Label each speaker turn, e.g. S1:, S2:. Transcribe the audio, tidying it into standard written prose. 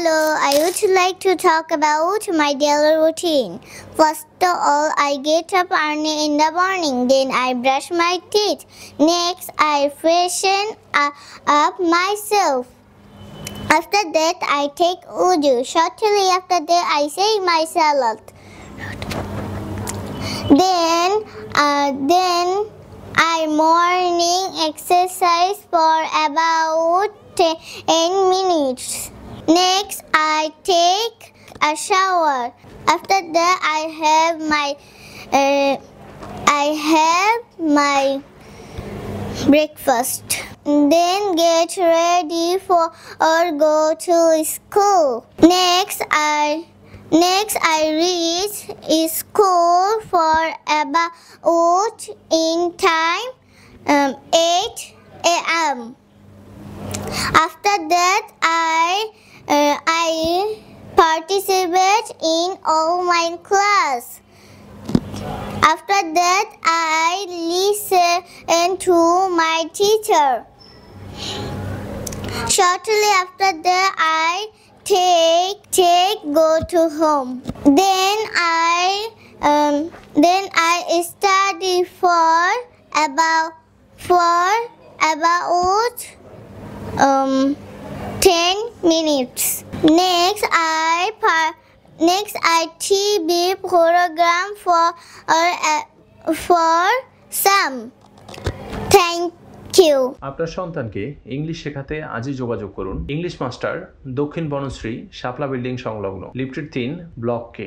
S1: Hello, I would like to talk about my daily routine. First of all, I get up early in the morning, then I brush my teeth. Next, I freshen up myself. After that, I take wudu. Shortly after that, I say my salat. Then I morning exercise for about 10 minutes. Next, I take a shower. After that, I have my breakfast. Then get ready for or go to school. Next, I reach school for about in time 8 a.m. After that, I participate in all my class. After that, I listen to my teacher. Shortly after that, I go to home. Then I study for about 10 minutes. Next, I TV program for some. Thank you.
S2: আপনার সন্তানকে English শেখাতে আজই যোগাযোগ করুন English master দক্ষিণ বনশ্রী শাপলা building সংলগ্ন lifted 3 block কে।